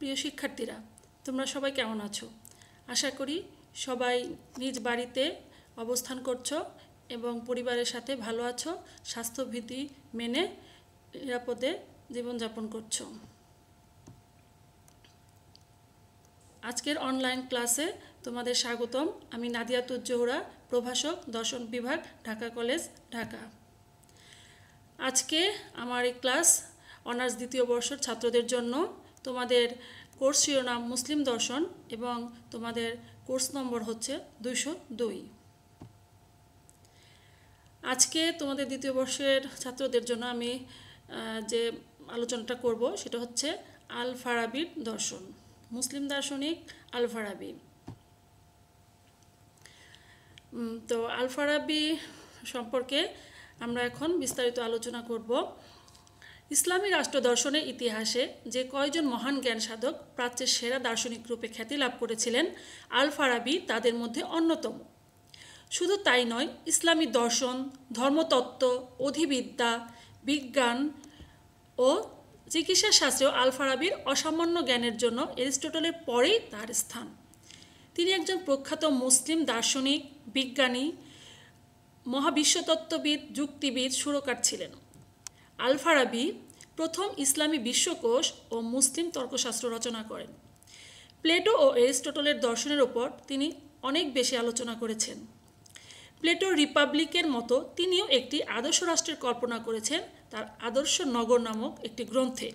প্রিয় শিক্ষার্থীরা, তোমরা সবাই কেমন আছো? আশা করি সবাই নিজ বাড়িতে অবস্থান করছো এবং পরিবারের সাথে ভালো আছো, স্বাস্থ্যবিধি মেনে নিরাপদে জীবনযাপন করছো। আজকের অনলাইন ক্লাসে তোমাদের স্বাগতম। আমি নাদিয়াতুজ জোহরা, প্রভাষক, দর্শন বিভাগ, ঢাকা কলেজ, ঢাকা। আজকে আমার এই ক্লাস অনার্স দ্বিতীয় বর্ষের ছাত্রদের জন্য। তোমাদের কোর্স শিরোনাম মুসলিম দর্শন এবং তোমাদের কোর্স নম্বর হচ্ছে 202। আজকে তোমাদের দ্বিতীয় বর্ষের ছাত্রদের জন্য আমি যে আলোচনাটা করব সেটা হচ্ছে আল ফারাবির দর্শন, মুসলিম দার্শনিক আল ফারাবি। তো আল ফারাবি সম্পর্কে আমরা এখন বিস্তারিত আলোচনা করব। ইসলামী রাষ্ট্র দর্শনের ইতিহাসে যে কয়জন মহান জ্ঞান সাধক প্রাচ্যের সেরা দার্শনিক রূপে খ্যাতি লাভ করেছিলেন, আল ফারাবি তাদের মধ্যে অন্যতম। শুধু তাই নয়, ইসলামী দর্শন, ধর্মতত্ত্ব, অধিবিদ্যা, বিজ্ঞান ও চিকিৎসা শাস্ত্রেও আল ফারাবির অসামান্য জ্ঞানের জন্য এরিস্টটলের পরেই তার স্থান। তিনি একজন প্রখ্যাত মুসলিম দার্শনিক, বিজ্ঞানী, মহাবিশ্বতত্ত্ববিদ, যুক্তিবিদ, সুরকার ছিলেন। আল ফারাবি প্রথম ইসলামী বিশ্বকোষ ও মুসলিম তর্কশাস্ত্র রচনা করেন। প্লেটো ও এরিস্টটলের দর্শনের ওপর তিনি অনেক বেশি আলোচনা করেছেন। প্লেটোর রিপাবলিকের মতো তিনিও একটি আদর্শ রাষ্ট্রের কল্পনা করেছেন তার আদর্শ নগর নামক একটি গ্রন্থে।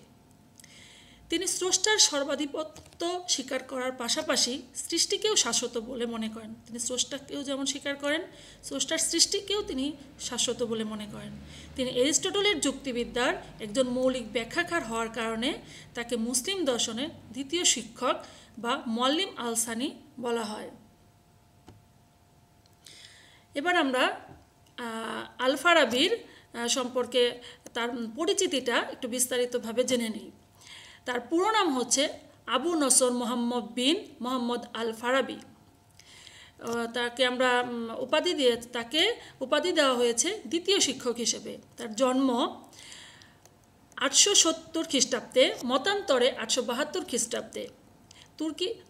তিনি স্রষ্টার সর্বাধিপত্য স্বীকার করার পাশাপাশি সৃষ্টিকেও শাশ্বত বলে মনে করেন। তিনি স্রষ্টাকেও যেমন স্বীকার করেন, স্রষ্টার সৃষ্টিকেও তিনি শাশ্বত বলে মনে করেন। তিনি এরিস্টটলের যুক্তিবিদ্যার একজন মৌলিক ব্যাখ্যাকার হওয়ার কারণে তাকে মুসলিম দর্শনের দ্বিতীয় শিক্ষক বা মুআল্লিম আল সানি বলা হয়। এবার আমরা আল ফারাবির সম্পর্কে তার পরিচিতিটা একটু বিস্তারিতভাবে জেনে নিই। তার পুরো নাম হচ্ছে আবু নসর মোহাম্মদ বিন মোহাম্মদ আল ফারাবি। তাকে উপাধি দেওয়া হয়েছে দ্বিতীয় শিক্ষক হিসেবে। তার জন্ম 870 খ্রিস্টাব্দে, মতান্তরে 872 খ্রিস্টাব্দে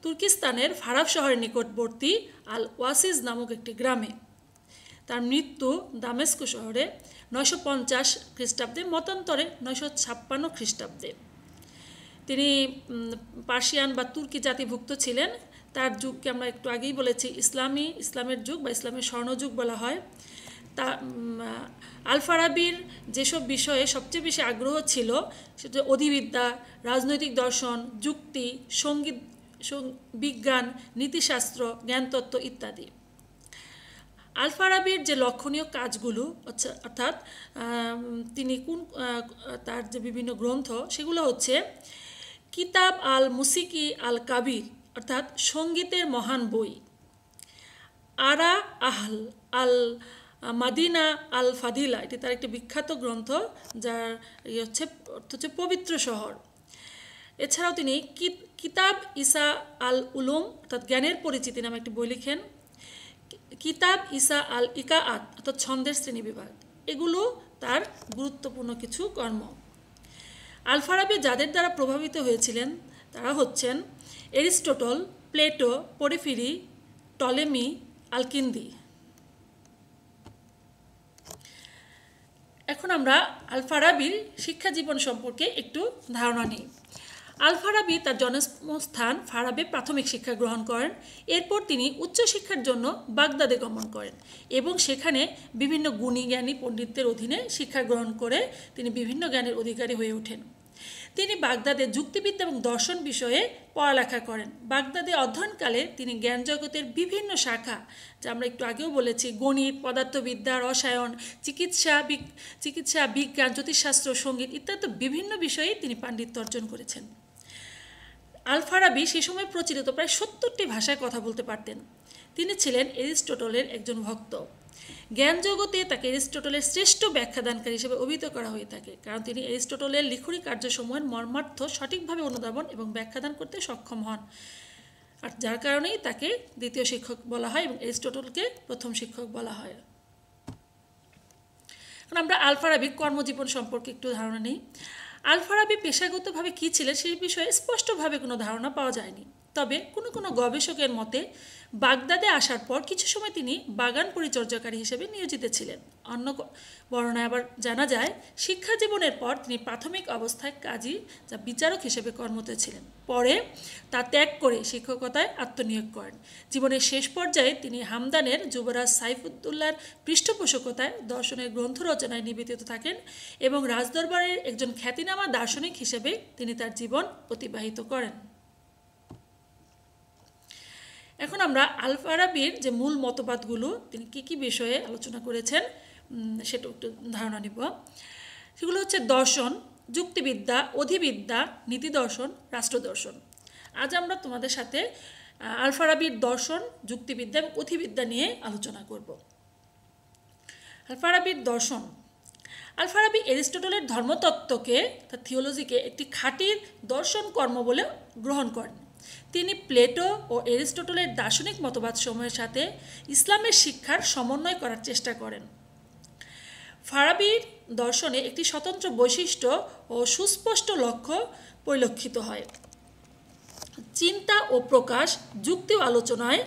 তুর্কিস্তানের ফারাব শহরের নিকটবর্তী আল ওয়াসিজ নামক একটি গ্রামে। তার মৃত্যু দামেস্ক শহরে 950 খ্রিস্টাব্দে, মতান্তরে 956 খ্রিস্টাব্দে। তিনি পার্সিয়ান বা তুর্কি জাতিভুক্ত ছিলেন। তার যুগকে আমরা একটু আগেই বলেছি ইসলামের যুগ বা ইসলামের স্বর্ণযুগ বলা হয়। তা আল ফারাবির যেসব বিষয়ে সবচেয়ে বেশি আগ্রহ ছিল সেটা অধিবিদ্যা, রাজনৈতিক দর্শন, যুক্তি, সঙ্গীত, বিজ্ঞান, নীতিশাস্ত্র, জ্ঞানতত্ত্ব ইত্যাদি। আল ফারাবির যে লক্ষণীয় কাজগুলো অর্থাৎ তিনি তার যে বিভিন্ন গ্রন্থ সেগুলো হচ্ছে কিতাব আল মুসিকি আল কাবির অর্থাৎ সঙ্গীতের মহান বই, আরা আহল আল মাদিনা আল ফাদিলা, এটি তার একটি বিখ্যাত গ্রন্থ যার হচ্ছে পবিত্র শহর। এছাড়াও তিনি কিতাব ইসা আল উলুম অর্থাৎ জ্ঞানের পরিচিতি নামে একটি বই লিখেন, কিতাব ইসা আল ইকাআত অর্থাৎ ছন্দের শ্রেণীবিভাগ। এগুলো তার গুরুত্বপূর্ণ কিছু কর্ম। আল ফারাবি যাদের দ্বারা প্রভাবিত হয়েছিলেন তারা হচ্ছেন এরিস্টটল, প্লেটো, পরিফিরি, টলেমি, আলকিন্দি। এখন আমরা আল ফারাবির শিক্ষা জীবন সম্পর্কে একটু ধারণা নিই। আল ফারাবি তার জন্মস্থান ফারাবে প্রাথমিক শিক্ষা গ্রহণ করেন। এরপর তিনি উচ্চশিক্ষার জন্য বাগদাদে গমন করেন এবং সেখানে বিভিন্ন গুণী জ্ঞানী পণ্ডিতদের অধীনে শিক্ষা গ্রহণ করে তিনি বিভিন্ন জ্ঞানের অধিকারী হয়ে ওঠেন। তিনি বাগদাদে যুক্তিবিদ্যা এবং দর্শন বিষয়ে পড়ালেখা করেন। বাগদাদে অধ্যয়নকালে তিনি জ্ঞান জগতের বিভিন্ন শাখা, যা আমরা একটু আগেও বলেছি, গণিত, পদার্থবিদ্যা, রসায়ন, চিকিৎসা, বিজ্ঞান, জ্যোতিষশাস্ত্র, সঙ্গীত ইত্যাদি বিভিন্ন বিষয়ে তিনি পাণ্ডিত্য অর্জন করেছেন। আল ফারাবি সে সময় প্রচলিত প্রায় 70টি ভাষায় কথা বলতে পারতেন। তিনি ছিলেন এরিস্টটলের একজন ভক্ত। জ্ঞান জগতে তাকে এরিস্টটলের শ্রেষ্ঠ ব্যাখ্যাদানকারী হিসেবে অভিহিত করা হয়ে থাকে, কারণ তিনি এরিস্টটলের লিখনী কার্যসমূহের মর্মার্থ সঠিকভাবে অনুধাবন এবং ব্যাখ্যাদান করতে সক্ষম হন, আর যার কারণেই তাকে দ্বিতীয় শিক্ষক বলা হয় এবং এরিস্টটলকে প্রথম শিক্ষক বলা হয়। আমরা আল ফারাবির কর্মজীবন সম্পর্কে একটু ধারণা নিই। আল ফারাবি পেশাগতভাবে কী ছিলেন সেই বিষয়ে স্পষ্টভাবে কোনো ধারণা পাওয়া যায়নি। তবে কোনো কোনো গবেষকের মতে বাগদাদে আসার পর কিছু সময় তিনি বাগান পরিচর্যাকারী হিসেবে নিয়োজিত ছিলেন। অন্য বর্ণনায় আবার জানা যায় শিক্ষা জীবনের পর তিনি প্রাথমিক অবস্থায় কাজী যা বিচারক হিসেবে কর্মরত ছিলেন। পরে তা ত্যাগ করে শিক্ষকতায় আত্মনিয়োগ করেন। জীবনের শেষ পর্যায়ে তিনি হামদানের যুবরাজ সাইফুদ্দৌলার পৃষ্ঠপোষকতায় দর্শনের গ্রন্থ রচনায় নিবেদিত থাকেন এবং রাজদরবারের একজন খ্যাতিনামা দার্শনিক হিসেবে তিনি তার জীবন অতিবাহিত করেন। এখন আমরা আল ফারাবির যে মূল মতবাদগুলো তিনি কী কী বিষয়ে আলোচনা করেছেন সেটা একটু ধারণা নিব। সেগুলো হচ্ছে দর্শন, যুক্তিবিদ্যা, অধিবিদ্যা, নীতি দর্শন, রাষ্ট্রদর্শন। আজ আমরা তোমাদের সাথে আল ফারাবির দর্শন, যুক্তিবিদ্যা এবং অধিবিদ্যা নিয়ে আলোচনা করব। আল ফারাবির দর্শন। আল ফারাবি এরিস্টটলের ধর্মতত্ত্বকে তার থিওলজিকে একটি খাঁটি দর্শন কর্ম বলে গ্রহণ করেন। তিনি প্লেটো ও এরিস্টটলের দার্শনিক মতবাদসমূহের সাথে ইসলামের শিক্ষার সমন্বয় করার চেষ্টা করেন। ফারাবির দর্শনে একটি স্বতন্ত্র বৈশিষ্ট্য ও সুস্পষ্ট লক্ষ্য পরিলক্ষিত হয়। চিন্তা ও প্রকাশ, যুক্তি ও আলোচনায়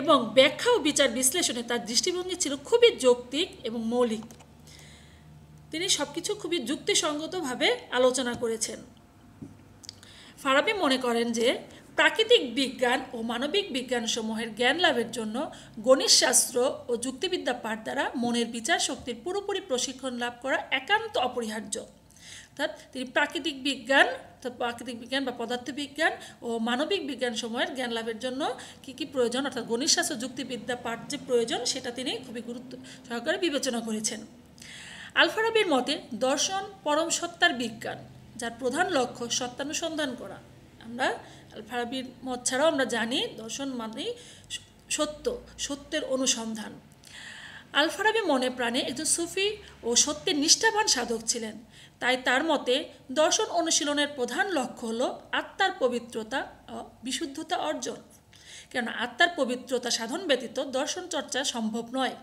এবং ব্যাখ্যা ও বিচার বিশ্লেষণে তার দৃষ্টিভঙ্গি ছিল খুবই যৌক্তিক এবং মৌলিক। তিনি সব কিছু খুবই যুক্তিসঙ্গতভাবে আলোচনা করেছেন। ফারাবি মনে করেন যে প্রাকৃতিক বিজ্ঞান ও মানবিক বিজ্ঞানসমূহের জ্ঞান লাভের জন্য গণিতশাস্ত্র ও যুক্তিবিদ্যা পাঠ দ্বারা মনের বিচার শক্তির পুরোপুরি প্রশিক্ষণ লাভ করা একান্ত অপরিহার্য। অর্থাৎ তিনি প্রাকৃতিক বিজ্ঞান বা পদার্থবিজ্ঞান ও মানবিক বিজ্ঞানসমূহের জ্ঞান লাভের জন্য কী কী প্রয়োজন, অর্থাৎ গণিতশাস্ত্র যুক্তিবিদ্যা পাঠ যে প্রয়োজন সেটা তিনি খুবই গুরুত্ব সহকারে বিবেচনা করেছেন। আল ফারাবির মতে দর্শন পরম সত্তার বিজ্ঞান, যার প্রধান লক্ষ্য সত্যানুসন্ধান করা। আমরা আল ফারাবির মত ছাড়াও আমরা জানি দর্শন মানেই সত্যের অনুসন্ধান। আল ফারাবি মনে প্রাণে একজন সুফি ও সত্যের নিষ্ঠাবান সাধক ছিলেন। তাই তার মতে দর্শন অনুশীলনের প্রধান লক্ষ্য হলো আত্মার পবিত্রতা ও বিশুদ্ধতা অর্জন। কেননা আত্মার পবিত্রতা সাধন ব্যতীত দর্শন চর্চা সম্ভব নয়।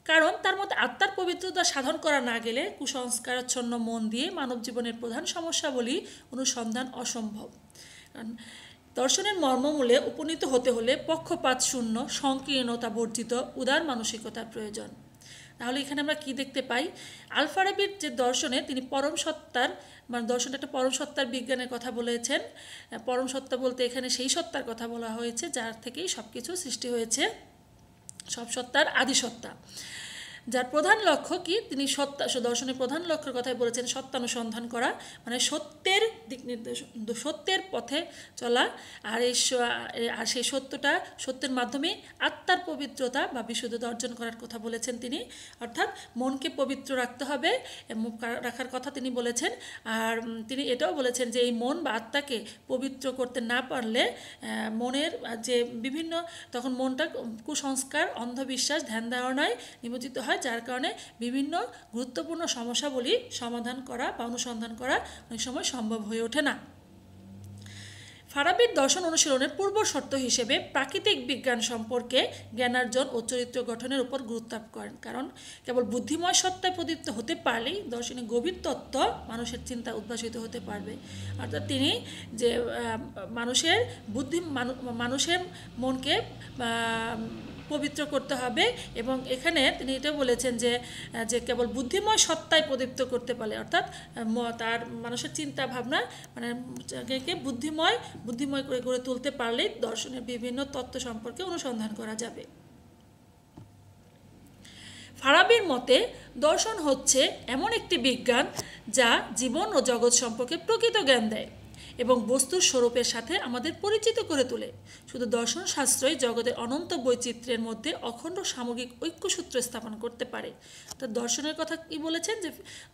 কারণ তার মতে আত্মার পবিত্রতা সাধন করা না গেলে কুসংস্কারাচ্ছন্ন মন দিয়ে মানব জীবনের প্রধান সমস্যাবলী অনুসন্ধান অসম্ভব। কারণ দর্শনের মর্মমূলে উপনীত হতে হলে পক্ষপাত শূন্য, সংকীর্ণতা বর্জিত উদার মানসিকতার প্রয়োজন। তাহলে এখানে আমরা কি দেখতে পাই? আল ফারাবির যে দর্শনে তিনি পরম সত্তার দর্শনটা একটা পরম সত্তার বিজ্ঞানের কথা বলেছেন। পরম সত্তা বলতে এখানে সেই সত্তার কথা বলা হয়েছে যার থেকেই সব কিছু সৃষ্টি হয়েছে, সব সত্তার আদি সত্তা, যার প্রধান লক্ষ্য কি তিনি দর্শনের প্রধান লক্ষ্যের কথাই বলেছেন সত্যানুসন্ধান করা, মানে সত্যের দিক নির্দেশ, সত্যের পথে চলা। আর সেই সত্যের মাধ্যমে আত্মার পবিত্রতা বা বিশুদ্ধতা অর্জন করার কথা বলেছেন তিনি। অর্থাৎ মনকে পবিত্র রাখতে হবে, রাখার কথা তিনি বলেছেন। আর তিনি এটাও বলেছেন যে এই মন বা আত্মাকে পবিত্র করতে না পারলে মনের যে বিভিন্ন তখন মনটা কুসংস্কার, অন্ধবিশ্বাস, ধ্যান ধারণায় নিমজ্জিত হয়, যার কারণে বিভিন্ন গুরুত্বপূর্ণ সমস্যাগুলি সমাধান করা বা অনুসন্ধান করা অনেক সময় সম্ভব হয়ে ওঠে না। ফারাবির দর্শন অনুশীলনের পূর্ব শর্ত হিসেবে প্রাকৃতিক বিজ্ঞান সম্পর্কে জ্ঞানার্জন ও চরিত্র গঠনের উপর গুরুত্ব আরোপ করেন। কারণ কেবল বুদ্ধিময় সত্তায় প্রদীপ্ত হতে পারলেই দর্শনের গভীর তত্ত্ব মানুষের চিন্তা উদ্ভাসিত হতে পারবে। অর্থাৎ তিনি যে মানুষের মনকে পবিত্র করতে হবে, এবং এখানে তিনি এটা বলেছেন যে কেবল বুদ্ধিময় সত্তায় প্রদীপ্ত করতে পারলে, অর্থাৎ তার মানুষের চিন্তা ভাবনা মানে বুদ্ধিময় করে গড়ে তুলতে পারলেই দর্শনের বিভিন্ন তত্ত্ব সম্পর্কে অনুসন্ধান করা যাবে। ফারাবির মতে দর্শন হচ্ছে এমন একটি বিজ্ঞান যা জীবন ও জগৎ সম্পর্কে প্রকৃত জ্ঞান দেয় এবং বস্তুর স্বরূপের সাথে আমাদের পরিচিত করে তোলে। শুধু দর্শন শাস্ত্রই জগতের অনন্ত বৈচিত্র্যের মধ্যে অখণ্ড সামগ্রিক ঐক্যসূত্র স্থাপন করতে পারে। তো দর্শনের কথা কি বলেছেন যে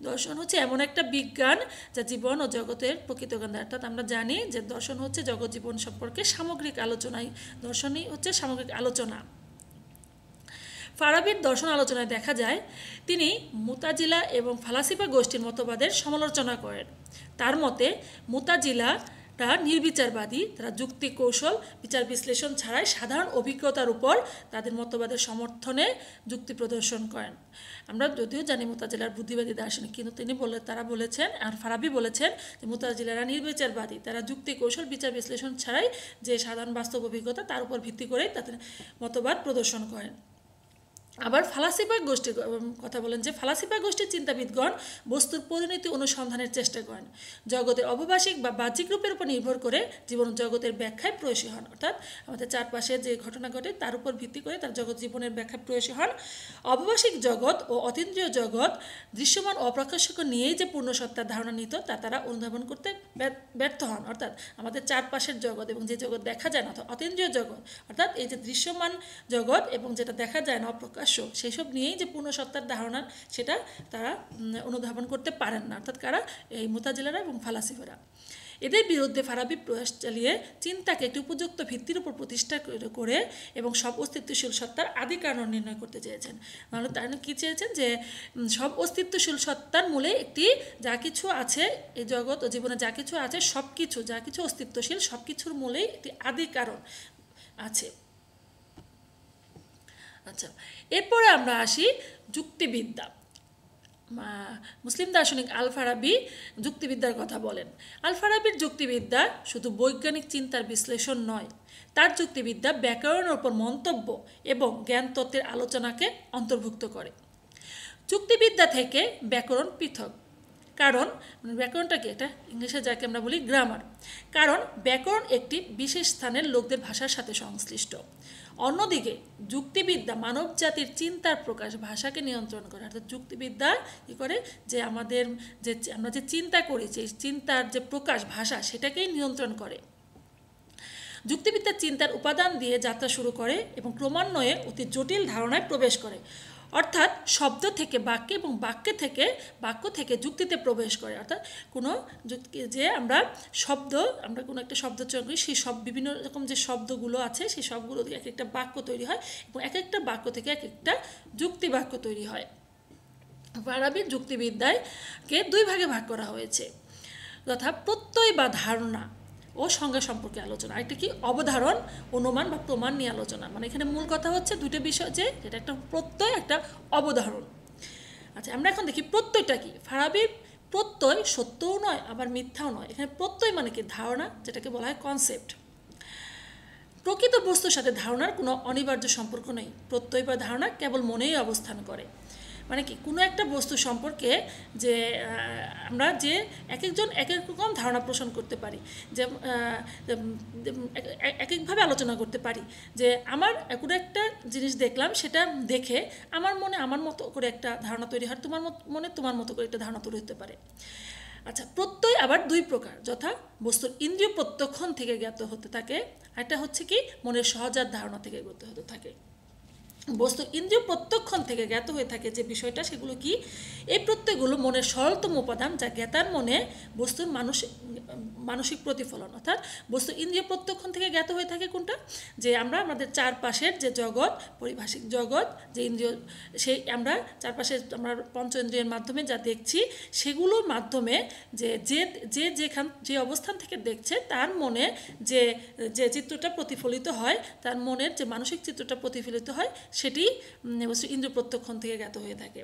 দর্শন হচ্ছে এমন একটা বিজ্ঞান যা জীবন ও জগতের প্রকৃত জ্ঞান দেয়। অর্থাৎ আমরা জানি যে দর্শন হচ্ছে জগৎ জীবন সম্পর্কে সামগ্রিক আলোচনাই, দর্শনই হচ্ছে সামগ্রিক আলোচনা। ফারাবির দর্শন আলোচনায় দেখা যায় তিনি মুতাজিলা এবং ফালাসিফা গোষ্ঠীর মতবাদের সমালোচনা করেন। তার মতে মুতাজিলা তারা নির্বিচারবাদী, তারা যুক্তি কৌশল বিচার বিশ্লেষণ ছাড়াই সাধারণ অভিজ্ঞতার উপর তাদের মতবাদের সমর্থনে যুক্তি প্রদর্শন করেন। আমরা যদিও জানি মুতাজিলার বুদ্ধিবাদী দার্শনিক, কিন্তু তারা বলেছেন, আর ফারাবি বলেছেন যে মুতাজিলারা নির্বিচারবাদী, তারা যুক্তি কৌশল বিচার বিশ্লেষণ ছাড়াই যে সাধারণ বাস্তব অভিজ্ঞতা তার উপর ভিত্তি করেই তাদের মতবাদ প্রদর্শন করেন। আবার ফালাসিফা গোষ্ঠীর কথা বলেন যে ফালাসিফা গোষ্ঠীর চিন্তাবিদগণ বস্তুর পরিণতি অনুসন্ধানের চেষ্টা করেন, জগতের অবভাষিক বা বাহ্যিক রূপের উপর নির্ভর করে জীবন জগতের ব্যাখ্যায় প্রয়াসী হন, অর্থাৎ আমাদের চারপাশে যে ঘটনা ঘটে তার উপর ভিত্তি করে তার জগৎ জীবনের ব্যাখ্যায় প্রয়াসী হন। অবভাষিক জগৎ ও অতীন্দ্রিয় জগৎ দৃশ্যমান অপ্রকাশক নিয়েই যে পূর্ণ সত্তার ধারণা নিত তা তারা অনুধাবন করতে ব্যর্থ হন, অর্থাৎ আমাদের চারপাশের জগৎ এবং যে জগৎ দেখা যায় না, অর্থাৎ অতীন্দ্রিয় জগৎ, অর্থাৎ এই যে দৃশ্যমান জগৎ এবং যেটা দেখা যায় না অপ্রকাশ্য, সেই সব নিয়েই যে পূর্ণ সত্তার ধারণা সেটা তারা অনুধাবন করতে পারেন না, অর্থাৎ কারা, এই মুতাজিলারা এবং ফালাসিফারা। এদের বিরুদ্ধে ফারাবি প্রয়াস চালিয়ে চিন্তাকে একটি উপযুক্ত ভিত্তির উপর প্রতিষ্ঠা করে এবং সব অস্তিত্বশীল সত্তার আদি কারণ নির্ণয় করতে চেয়েছেন। মানে তারা কী চেয়েছেন যে সব অস্তিত্বশীল সত্তার মূলে একটি যা কিছু আছে এই জগৎ ও জীবনে যা কিছু আছে সব কিছু যা কিছু অস্তিত্বশীল সব কিছুর মূলেই একটি আদি কারণ আছে। আচ্ছা, এরপরে আমরা আসি যুক্তিবিদ্যা। মুসলিম দার্শনিক আল ফারাবি যুক্তিবিদ্যার কথা বলেন। আল ফারাবির যুক্তিবিদ্যা শুধু বৈজ্ঞানিক চিন্তার বিশ্লেষণ নয়, তার যুক্তিবিদ্যা ব্যাকরণের উপর মন্তব্য এবং জ্ঞান তত্ত্বের আলোচনাকে অন্তর্ভুক্ত করে। যুক্তিবিদ্যা থেকে ব্যাকরণ পৃথক, কারণ ব্যাকরণটা কি, এটা ইংলিশে যাকে আমরা বলি গ্রামার, কারণ ব্যাকরণ একটি বিশেষ স্থানের লোকদের ভাষার সাথে সংশ্লিষ্ট। অন্যদিকে যুক্তিবিদ্যা মানব জাতির চিন্তার প্রকাশ ভাষাকে নিয়ন্ত্রণ করে, অর্থাৎ যুক্তিবিদ্যা কী করে যে আমাদের যে আমরা যে চিন্তা করি যে চিন্তার যে প্রকাশ ভাষা সেটাকেই নিয়ন্ত্রণ করে। যুক্তিবিদ্যার চিন্তার উপাদান দিয়ে যাত্রা শুরু করে এবং ক্রমান্বয়ে অতি জটিল ধারণায় প্রবেশ করে, অর্থাৎ শব্দ থেকে বাক্যে এবং বাক্য থেকে যুক্তিতে প্রবেশ করে। অর্থাৎ কোনো যে আমরা কোনো একটা শব্দ চয়ন করি, সেই সব বিভিন্ন রকম যে শব্দগুলো আছে সেই সবগুলো দিয়ে এক একটা বাক্য তৈরি হয় এবং এক একটা বাক্য থেকে এক একটা যুক্তি বাক্য তৈরি হয়। ফারাবির যুক্তিবিদ্যাকে দুই ভাগে ভাগ করা হয়েছে, তথা প্রত্যয় বা ধারণা ও সংজ্ঞা সম্পর্কে আলোচনা, একটা কি অবধারণ, অনুমান বা প্রমাণ নিয়ে আলোচনা। মানে এখানে মূল কথা হচ্ছে দুটো বিষয়, যে এটা একটা প্রত্যয় একটা অবধারণ। আচ্ছা, আমরা এখন দেখি প্রত্যয়টা কি। ফারাবির প্রত্যয় সত্যও নয় আবার মিথ্যাও নয়। এখানে প্রত্যয় মানে কি, ধারণা, যেটাকে বলা হয় কনসেপ্ট। প্রকৃত বস্তুর সাথে ধারণার কোনো অনিবার্য সম্পর্ক নেই, প্রত্যয় বা ধারণা কেবল মনেই অবস্থান করে। মানে কি, কোনো একটা বস্তু সম্পর্কে যে আমরা যে এক একজন এক এক রকম ধারণা পোষণ করতে পারি, যে এক একভাবে আলোচনা করতে পারি, যে আমার কোনো একটা জিনিস দেখলাম, সেটা দেখে আমার মনে আমার মতো করে একটা ধারণা তৈরি হয়, তোমার মনে তোমার মতো করে একটা ধারণা তৈরি হতে পারে। আচ্ছা, প্রত্যয় আবার দুই প্রকার, যথা বস্তুর ইন্দ্রিয় প্রত্যক্ষণ থেকে জ্ঞাত হতে থাকে, একটা হচ্ছে কি মনের সহজাত ধারণা থেকে জ্ঞাত হতে থাকে। বস্তু ইন্দ্রিয় প্রত্যক্ষণ থেকে জ্ঞাত হয়ে থাকে যে বিষয়টা, সেগুলো কি, এই প্রত্যয়গুলো মনের সরলতম উপাদান, যা জ্ঞাতার মনে বস্তুর মানসিক প্রতিফলন। অর্থাৎ বস্তু ইন্দ্রিয় প্রত্যক্ষণ থেকে জ্ঞাত হয়ে থাকে কোনটা, যে আমরা আমাদের চারপাশের যে জগৎ, পরিভাষিক জগৎ, যে ইন্দ্রিয়, সেই আমরা চারপাশে আমরা পঞ্চ ইন্দ্রিয়ের মাধ্যমে যা দেখছি, সেগুলোর মাধ্যমে যে অবস্থান থেকে দেখছে তার মনে যে চিত্রটা প্রতিফলিত হয়, তার মনের যে মানসিক চিত্রটা প্রতিফলিত হয়, সেটি ইন্দ্রিয় প্রত্যক্ষণ থেকে জ্ঞাত হয়ে থাকে।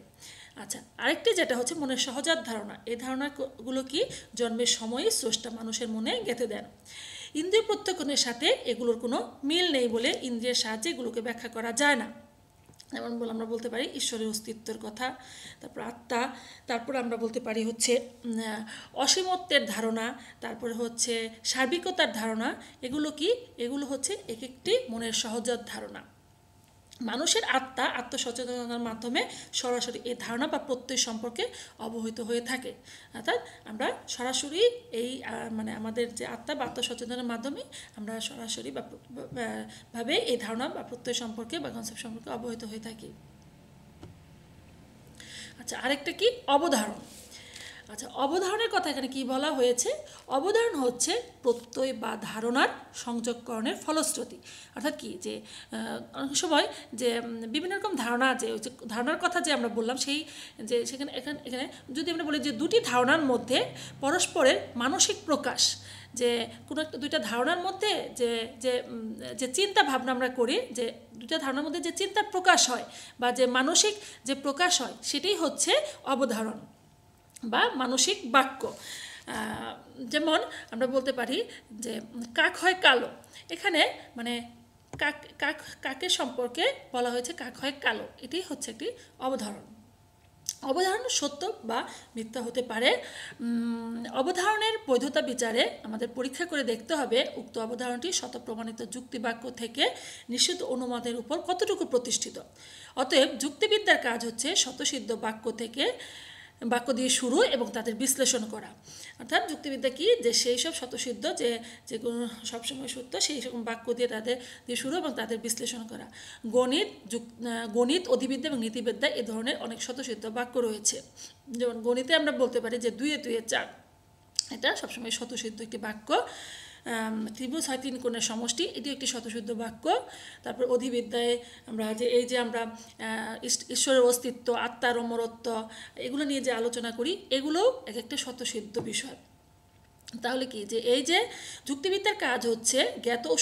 আচ্ছা, আরেকটি যেটা হচ্ছে মনের সহজাত ধারণা, এই ধারণাগুলো কি জন্মের সময়ই স্রষ্টা মানুষের মনে গেঁথে দেন। ইন্দ্রিয় প্রত্যক্ষণের সাথে এগুলোর কোনো মিল নেই বলে ইন্দ্রিয়ের সাহায্যে এগুলোকে ব্যাখ্যা করা যায় না। যেমন আমরা বলতে পারি ঈশ্বরের অস্তিত্বের কথা, তারপর আত্মা, তারপর আমরা বলতে পারি হচ্ছে অসীমত্বের ধারণা, তারপরে হচ্ছে সার্বিকতার ধারণা। এগুলো হচ্ছে এক একটি মনের সহজাত ধারণা। মানুষের আত্মসচেতনতার মাধ্যমে সরাসরি এই ধারণা বা প্রত্যয় সম্পর্কে অবহিত হয়ে থাকে। অর্থাৎ আমরা সরাসরি এই মানে আমাদের যে আত্মা বা আত্মসচেতনের মাধ্যমে আমরা সরাসরি ভাবে এই ধারণা বা প্রত্যয় সম্পর্কে বা কনসেপ্ট সম্পর্কে অবহিত হয়ে থাকি। আচ্ছা, আরেকটা কি অবধারণ। আচ্ছা, অবধারণের কথা এখানে কি বলা হয়েছে? অবধারণ হচ্ছে প্রত্যয় বা ধারণার সংযোগকরণের ফলশ্রুতি। অর্থাৎ কি, যে অনেক সময় যে বিভিন্ন রকম ধারণা, যে ধারণার কথা যে আমরা বললাম, সেই যে সেখানে এখানে যদি আমরা বলি যে দুটি ধারণার মধ্যে পরস্পরের মানসিক প্রকাশ, যে কোনো একটা দুইটা ধারণার মধ্যে যে যে যে চিন্তা ভাবনা আমরা করি, যে দুইটা ধারণার মধ্যে যে চিন্তার প্রকাশ হয় বা যে মানসিক যে প্রকাশ হয়, সেটাই হচ্ছে অবধারণ বা মানসিক বাক্য। যেমন আমরা বলতে পারি যে কাক হয় কালো। এখানে মানে কাকের সম্পর্কে বলা হয়েছে কাক হয় কালো, এটাই হচ্ছে একটি অবধারণ। অবধারণ সত্য বা মিথ্যা হতে পারে। অবধারণের বৈধতা বিচারে আমাদের পরীক্ষা করে দেখতে হবে উক্ত অবধারণটি শতপ্রমাণিত যুক্তিবাক্য থেকে নিশ্চিত অনুমানের উপর কতটুকু প্রতিষ্ঠিত। অতএব যুক্তিবিদ্যার কাজ হচ্ছে স্বতঃসিদ্ধ বাক্য দিয়ে শুরু এবং তাদের বিশ্লেষণ করা। অর্থাৎ যুক্তিবিদ্যা কি, যে সেই সব স্বতঃসিদ্ধ যেগুলো সবসময় সত্য, সেই রকম বাক্য দিয়ে শুরু এবং তাদের বিশ্লেষণ করা। গণিত, অধিবিদ্যা এবং নীতিবিদ্যা এ ধরনের অনেক স্বতঃসিদ্ধ বাক্য রয়েছে। যেমন গণিতে আমরা বলতে পারি যে 2 × 2 = 4, এটা সবসময় স্বতঃসিদ্ধ একটি বাক্য। ত্রিভুজ হয় 3 কোণের সমষ্টি, এটি একটি স্বতঃসিদ্ধ বাক্য। তারপর অধিবিদ্যায় আমরা আমরা ঈশ্বরের অস্তিত্ব, আত্মার অমরত্ব, এগুলো নিয়ে যে আলোচনা করি, এগুলোও এক একটা স্বতঃসিদ্ধ বিষয়। তাহলে কি, যে এই যে যুক্তিবিদ্যার কাজ হচ্ছে জ্ঞাত ও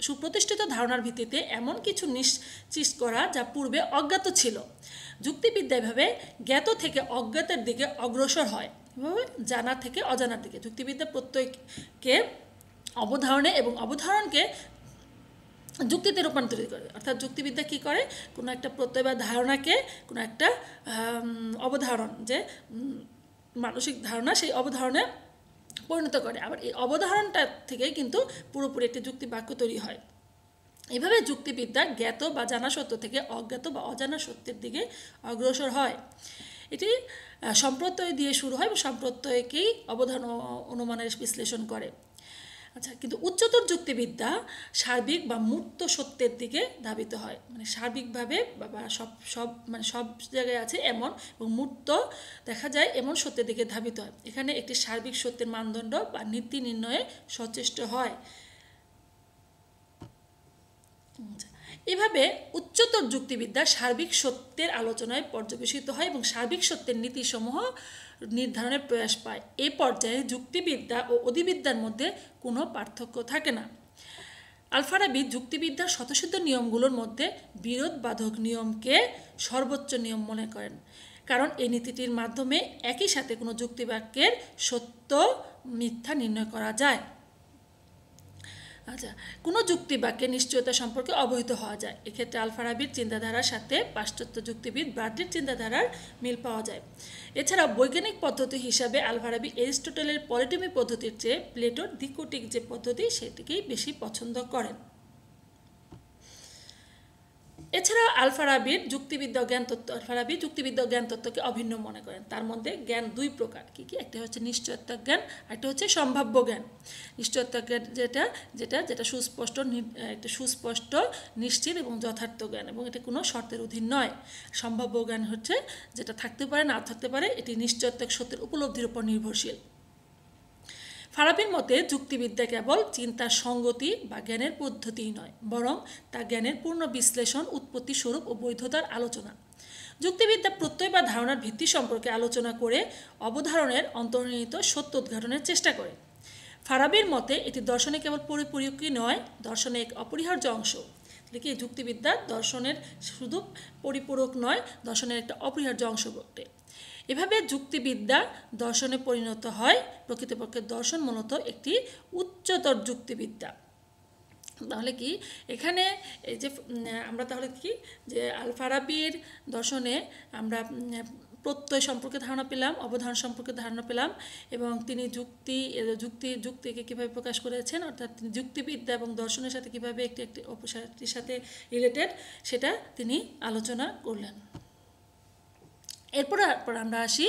সুপ্রতিষ্ঠিত ধারণার ভিত্তিতে এমন কিছু নিশ্চিত করা যা পূর্বে অজ্ঞাত ছিল। যুক্তিবিদ্যা এভাবে জ্ঞাত থেকে অজ্ঞাতের দিকে অগ্রসর হয়, এভাবে জানা থেকে অজানার দিকে। যুক্তিবিদ্যা প্রত্যয়কে অবধারণে এবং অবধারণকে যুক্তিতে রূপান্তরিত করে। অর্থাৎ যুক্তিবিদ্যা কী করে, কোনো একটা প্রত্যয় বা ধারণাকে কোনো একটা অবধারণ, যে মানসিক ধারণা, সেই অবধারণে পরিণত করে। আবার এই অবধারণটা থেকেই কিন্তু পুরোপুরি একটি যুক্তি বাক্য তৈরি হয়। এভাবে যুক্তিবিদ্যা জ্ঞাত বা জানা সত্য থেকে অজ্ঞাত বা অজানা সত্যের দিকে অগ্রসর হয়। এটি সম্প্রত্যয় দিয়ে শুরু হয় এবং সম্প্রত্যয়কেই অবধারণ অনুমানের বিশ্লেষণ করে। আচ্ছা, কিন্তু উচ্চতর যুক্তিবিদ্যা সার্বিক বা মূর্ত সত্যের দিকে ধাবিত হয়। মানে সার্বিকভাবে বা সব জায়গায় আছে এমন, এবং মূর্ত দেখা যায় এমন সত্যের দিকে ধাবিত হয়। এখানে একটি সার্বিক সত্যের মানদণ্ড বা নীতি নির্ণয়ে সচেষ্ট হয়। এভাবে উচ্চতর যুক্তিবিদ্যা সার্বিক সত্যের আলোচনায় পর্যবেসিত হয় এবং সার্বিক সত্যের নীতিসমূহ নির্ধারণের প্রয়াস পায়। এই পর্যায়ে যুক্তিবিদ্যা ও অধিবিদ্যার মধ্যে কোনো পার্থক্য থাকে না। আল-ফারাবি যুক্তিবিদ্যার স্বতঃসিদ্ধ নিয়মগুলোর মধ্যে বিরোধবাধক নিয়মকে সর্বোচ্চ নিয়ম মনে করেন, কারণ এই নীতিটির মাধ্যমে একই সাথে কোনো যুক্তিবাক্যের সত্য মিথ্যা নির্ণয় করা যায়। আচ্ছা, কোনো যুক্তিবাক্যের নিশ্চয়তা সম্পর্কে অবহিত হওয়া যায়। এক্ষেত্রে আল-ফারাবির চিন্তাধারার সাথে পাশ্চাত্য যুক্তিবিদ ব্রাডলির চিন্তাধারার মিল পাওয়া যায়। এছাড়া বৈজ্ঞানিক পদ্ধতি হিসাবে আল-ফারাবি এরিস্টটলের পলিটমি পদ্ধতির চেয়ে প্লেটোর দ্বিকোটিক যে পদ্ধতি, সেটিকেই বেশি পছন্দ করেন। এছাড়া আল-ফারাবি যুক্তিবিদ্যা জ্ঞান তত্ত্বকে অভিন্ন মনে করেন। তার মধ্যে জ্ঞান 2 প্রকার, কি কি? একটা হচ্ছে নিশ্চয়তা জ্ঞান, একটা হচ্ছে সম্ভাব্য জ্ঞান। নিশ্চয়তা জ্ঞান যেটা সুস্পষ্ট, নিশ্চিত এবং যথার্থ জ্ঞান, এবং এটা কোনো শর্তের অধীন নয়। সম্ভাব্য জ্ঞান হচ্ছে যেটা থাকতে পারে, না থাকতে পারে, এটি নিশ্চয়তা সত্যের উপলব্ধির উপর নির্ভরশীল। ফারাবির মতে যুক্তিবিদ্যা কেবল চিন্তার সঙ্গতি বা জ্ঞানের পদ্ধতিই নয়, বরং তা জ্ঞানের পূর্ণ বিশ্লেষণ, উৎপত্তি, স্বরূপ ও বৈধতার আলোচনা। যুক্তিবিদ্যা প্রত্যয় বা ধারণার ভিত্তি সম্পর্কে আলোচনা করে অবধারণের অন্তর্নিহিত সত্য উদ্ঘাটনের চেষ্টা করে। ফারাবির মতে এটি দর্শনে কেবল পরিপূরকই নয়, দর্শনে এক অপরিহার্য অংশ। কি, যুক্তিবিদ্যা দর্শনের শুধু পরিপূরক নয়, দর্শনের একটা অপরিহার্য অংশ বটে। এভাবে যুক্তিবিদ্যা দর্শনে পরিণত হয়। প্রকৃতপক্ষে দর্শন মূলত একটি উচ্চতর যুক্তিবিদ্যা। তাহলে কি, এখানে এই যে আমরা তাহলে কি, যে আল-ফারাবির দর্শনে আমরা প্রত্যয় সম্পর্কে ধারণা পেলাম, অবধারণ সম্পর্কে ধারণা পেলাম, এবং তিনি যুক্তিকে কীভাবে প্রকাশ করেছেন, অর্থাৎ তিনি যুক্তিবিদ্যা এবং দর্শনের সাথে কীভাবে একটি অপসারটির সাথে রিলেটেড, সেটা তিনি আলোচনা করলেন। এরপর আমরা আসি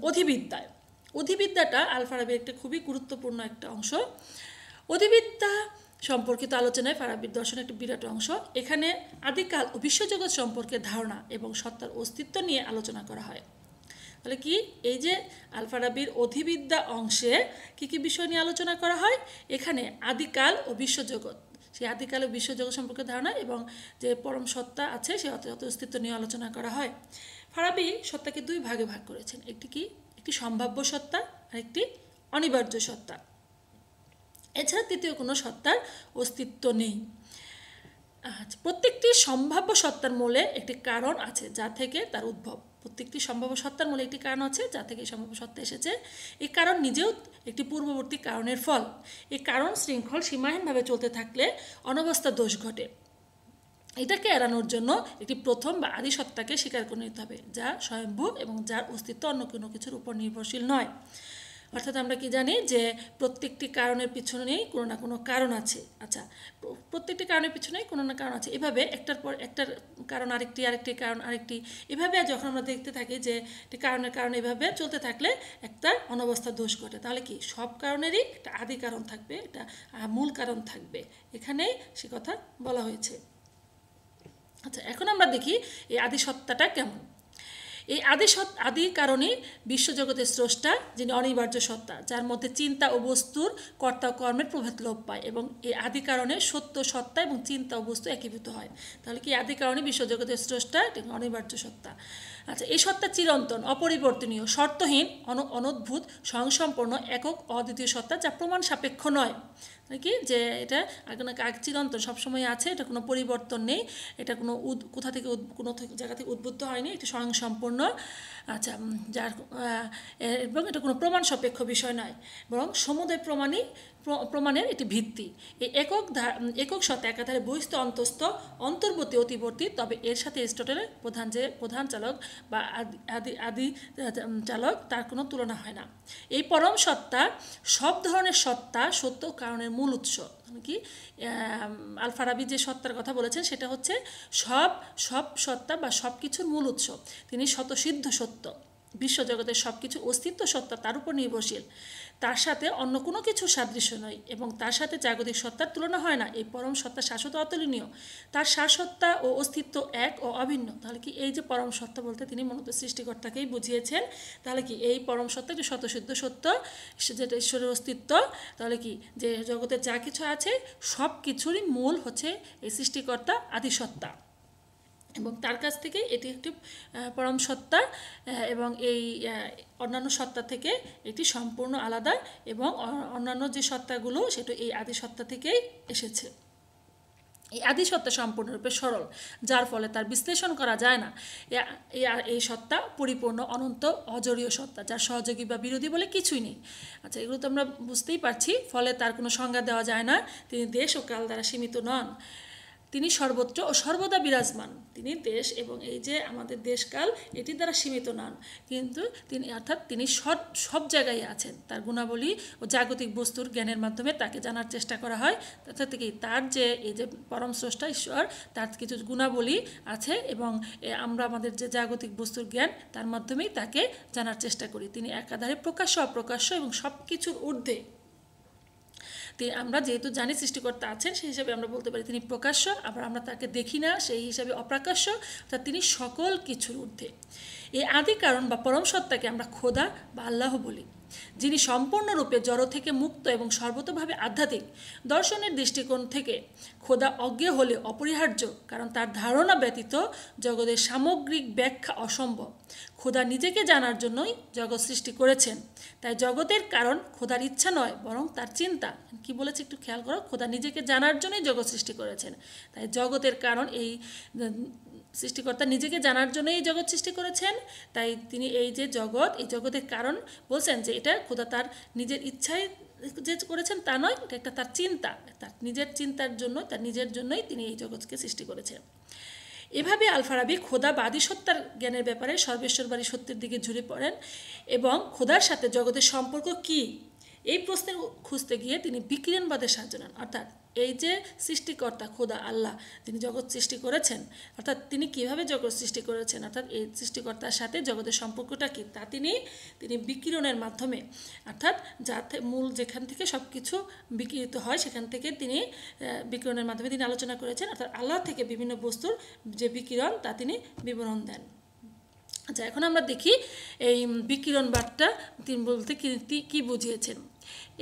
অধিবিদ্যায়। অধিবিদ্যাটা আল-ফারাবির একটা খুবই গুরুত্বপূর্ণ একটা অংশ। অধিবিদ্যা সম্পর্কিত আলোচনায় ফারাবির দর্শনের একটি বিরাট অংশ। এখানে আদিকাল ও বিশ্বজগৎ সম্পর্কে ধারণা এবং সত্তার অস্তিত্ব নিয়ে আলোচনা করা হয়। তাহলে কি এই যে আল ফারাবির অধিবিদ্যা অংশে কি বিষয় নিয়ে আলোচনা করা হয়, এখানে আদিকাল ও বিশ্বজগৎ, সেই আদিকাল ও বিশ্বজগৎ সম্পর্কে ধারণা এবং যে পরম সত্তা আছে সেই অস্তিত্ব নিয়ে আলোচনা করা হয়। ফারাবি সত্তাকে দুই ভাগে ভাগ করেছেন, একটি সম্ভাব্য সত্তা আর একটি অনিবার্য সত্তা। এছাড়া তৃতীয় কোনো সত্তার অস্তিত্ব নেই। আচ্ছা, প্রত্যেকটি সম্ভাব্য সত্তার মূলে একটি কারণ আছে যা থেকে তার উদ্ভব। প্রত্যেকটি সম্ভাব্য সত্তার মূলে একটি কারণ আছে যা থেকে এই সম্ভাব্য সত্তা এসেছে। এই কারণ নিজেও একটি পূর্ববর্তী কারণের ফল। এই কারণ শৃঙ্খল সীমাহীনভাবে চলতে থাকলে অনবস্থা দোষ ঘটে। এটাকে এড়ানোর জন্য একটি প্রথম বা আদি সত্তাকে স্বীকার করে নিতে হবে, যা স্বয়ম্ভূ এবং যার অস্তিত্ব অন্য কোনো কিছুর উপর নির্ভরশীল নয়। অর্থাৎ আমরা কি জানি যে প্রত্যেকটি কারণের পিছনেই কোনো না কোনো কারণ আছে। আচ্ছা, প্রত্যেকটি কারণের পিছনেই কোনো না কারণ আছে। এভাবে একটার পর একটার কারণ আরেকটি কারণ আরেকটি, এভাবে যখন আমরা দেখতে থাকি যে কারণের কারণ এভাবে চলতে থাকলে একটা অনবস্থা দোষ ঘটে। তাহলে কি সব কারণেরই একটা আদি কারণ থাকবে, একটা মূল কারণ থাকবে, এখানেই সে কথা বলা হয়েছে। আচ্ছা, এখন আমরা দেখি এই আদি সত্তাটা কেমন। এই আদি কারণই বিশ্বজগতের স্রষ্টা, যিনি অনিবার্য সত্তা, যার মধ্যে চিন্তা ও বস্তুর কর্তা ও কর্মের প্রভেদ লোপ পায় এবং এই আদি কারণে সত্য সত্তা এবং চিন্তা ও বস্তু একীভূত হয়। তাহলে কি আদি কারণে বিশ্বজগতের স্রষ্টা, এটা অনিবার্য সত্তা। আচ্ছা, এই সত্তা চিরন্তন, অপরিবর্তনীয়, শর্তহীন, অনদ্ভুত, স্বয়ংসম্পন্ন, একক, অদ্বিতীয় সত্তা, যা প্রমাণ সাপেক্ষ নয়। কি যে এটা চিরন্তন, সবসময় আছে, এটা কোনো পরিবর্তন নেই, এটা কোনো কোথা থেকে কোনো জায়গা থেকে উদ্বুদ্ধ হয়নি, এটা স্বয়ংসম্পূর্ণ। আচ্ছা, যার এবং এটা কোনো প্রমাণ সাপেক্ষ বিষয় নয়, বরং সমুদয় প্রমাণের এটি ভিত্তি। এই একক সত্তা একাধারে বহিস্থ, অন্তস্থ, অন্তর্বর্তী, অতিবর্তী, তবে এর সাথে এরিস্টটলের প্রধান চালক বা আদি চালক, তার কোনো তুলনা হয় না। এই পরম সত্তা সব ধরনের সত্তা, সত্য কারণের মূল উৎস। কি আল ফারাবি যে সত্তার কথা বলেছেন সেটা হচ্ছে সব সত্তা বা সব কিছুর মূল উৎস। তিনি স্বতঃসিদ্ধ সত্য, বিশ্বজগতের সব কিছু অস্তিত্ব সত্তা তার উপর নির্ভরশীল, তার সাথে অন্য কোনো কিছু সাদৃশ্য নয় এবং তার সাথে জাগতিক সত্তার তুলনা হয় না। এই পরম সত্তা শাশ্বত, অতুলনীয়, তার সারসত্তা ও অস্তিত্ব এক ও অভিন্ন। তাহলে কি এই যে পরম সত্তা বলতে তিনি মূলত সৃষ্টিকর্তাকেই বুঝিয়েছেন। তাহলে কি এই পরম সত্তা যে স্বতঃসিদ্ধ সত্য, যেটা ঈশ্বরের অস্তিত্ব, তাহলে কি যে জগতের যা কিছু আছে সব কিছুরই মূল হচ্ছে এই সৃষ্টিকর্তা, আদিসত্তা, এবং তার কাছ থেকে এটি একটি পরম সত্তা এবং এই অন্যান্য সত্তা থেকে এটি সম্পূর্ণ আলাদা এবং অন্যান্য যে সত্তাগুলো সেটা এই আদি সত্তা থেকেই এসেছে। এই আদি সত্তা সম্পূর্ণরূপে সরল, যার ফলে তার বিশ্লেষণ করা যায় না। এই সত্তা পরিপূর্ণ, অনন্ত, অজড়ীয় সত্তা, যার সহযোগী বা বিরোধী বলে কিছুই নেই। আচ্ছা, এগুলো তো আমরা বুঝতেই পারছি। ফলে তার কোনো সংজ্ঞা দেওয়া যায় না। তিনি দেশ ও কাল দ্বারা সীমিত নন, তিনি সর্বত্র ও সর্বদা বিরাজমান। তিনি দেশ এবং এই যে আমাদের দেশকাল এটির দ্বারা সীমিত নন, কিন্তু তিনি অর্থাৎ তিনি সব জায়গায় আছেন। তার গুণাবলী ও জাগতিক বস্তুর জ্ঞানের মাধ্যমে তাকে জানার চেষ্টা করা হয়। তার থেকে তার যে এই যে পরম স্রষ্টা ঈশ্বর, তার কিছু গুণাবলী আছে এবং আমরা আমাদের যে জাগতিক বস্তুর জ্ঞান তার মাধ্যমেই তাকে জানার চেষ্টা করি। তিনি একাধারে প্রকাশ্য, অপ্রকাশ্য এবং সব কিছুর ঊর্ধ্বে। আমরা যেহেতু জানি সৃষ্টিকর্তা আছেন, সেই হিসাবে আমরা বলতে পারি তিনি প্রকাশ্য, আবার আমরা তাকে দেখি না, সেই হিসাবে অপ্রকাশ্য, অর্থাৎ তিনি সকল কিছুর ঊর্ধ্বে। এই আদি কারণ বা পরম সত্তাকে আমরা খোদা বা আল্লাহ বলি, যিনি সম্পূর্ণরূপে জড় থেকে মুক্ত এবং সর্বতোভাবে আধ্যাত্মিক। দর্শনের দৃষ্টিকোণ থেকে খোদা অজ্ঞেয় হলে অপরিহার্য, কারণ তার ধারণা ব্যতীত জগতের সামগ্রিক ব্যাখ্যা অসম্ভব। খোদা নিজেকে জানার জন্যই জগৎ সৃষ্টি করেছেন, তাই জগতের কারণ খোদার ইচ্ছা নয় বরং তার চিন্তা। কি বলেছে একটু খেয়াল করো, খোদা নিজেকে জানার জন্যই জগৎ সৃষ্টি করেছেন, তাই জগতের কারণ এই সৃষ্টিকর্তা নিজেকে জানার জন্যই এই জগৎ সৃষ্টি করেছেন। তাই তিনি এই যে জগৎ, এই জগতের কারণ বলছেন যে এটা খোদা তার নিজের ইচ্ছায় যে করেছেন তা নয়, এটা একটা তার চিন্তা, তার নিজের চিন্তার জন্য, তার নিজের জন্যই তিনি এই জগৎকে সৃষ্টি করেছেন। এভাবে আল ফারাবি খোদা বা আদিসত্তার জ্ঞানের ব্যাপারে সর্বেশ্বরবাদী সত্যের দিকে ঝুলে পড়েন এবং খোদার সাথে জগতের সম্পর্ক কি এই প্রশ্নের খুঁজতে গিয়ে তিনি বিকিরণবাদের সাহায্য নেন। অর্থাৎ এই যে সৃষ্টিকর্তা খোদা আল্লাহ, তিনি জগৎ সৃষ্টি করেছেন, অর্থাৎ তিনি কিভাবে জগৎ সৃষ্টি করেছেন, অর্থাৎ এই সৃষ্টিকর্তার সাথে জগতের সম্পর্কটা কী তা তিনি বিকিরণের মাধ্যমে, অর্থাৎ যাতে মূল যেখান থেকে সব কিছু বিকিরিত হয় সেখান থেকে তিনি বিকিরণের মাধ্যমে তিনি আলোচনা করেছেন। অর্থাৎ আল্লাহ থেকে বিভিন্ন বস্তুর যে বিকিরণ তা তিনি বিবরণ দেন। আচ্ছা, এখন আমরা দেখি এই বিকিরণবাদটা তিনি বলতে কি বুঝিয়েছেন।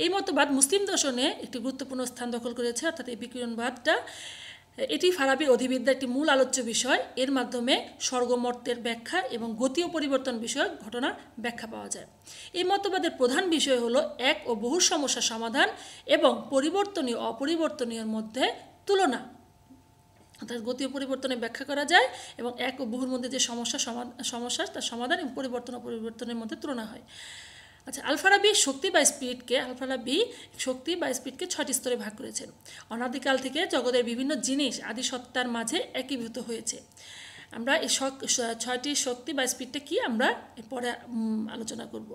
এই মতবাদ মুসলিম দর্শনে একটি গুরুত্বপূর্ণ স্থান দখল করেছে, অর্থাৎ এই বিকিরণবাদটা এটি ফারাবির অধিবিদ্যার একটি মূল আলোচ্য বিষয়। এর মাধ্যমে স্বর্গমর্তের ব্যাখ্যা এবং গতি ও পরিবর্তন বিষয়ক ঘটনার ব্যাখ্যা পাওয়া যায়। এই মতবাদের প্রধান বিষয় হলো এক ও বহু সমস্যার সমাধান এবং পরিবর্তনীয় অপরিবর্তনীয়ের মধ্যে তুলনা, অর্থাৎ গতি ও পরিবর্তনে ব্যাখ্যা করা যায় এবং এক ও বহুর মধ্যে যে সমস্যা তার সমাধান এবং পরিবর্তন ও পরিবর্তনের মধ্যে তুলনা হয়। আচ্ছা, আলফারাবি শক্তি বা স্পিডকে 6টি স্তরে ভাগ করেছেন। অনাদিকাল থেকে জগতের বিভিন্ন জিনিস আদি সত্তার মাঝে একীভূত হয়েছে। আমরা এই 6টি শক্তি বা স্পিডটা কি আমরা পরে আলোচনা করব।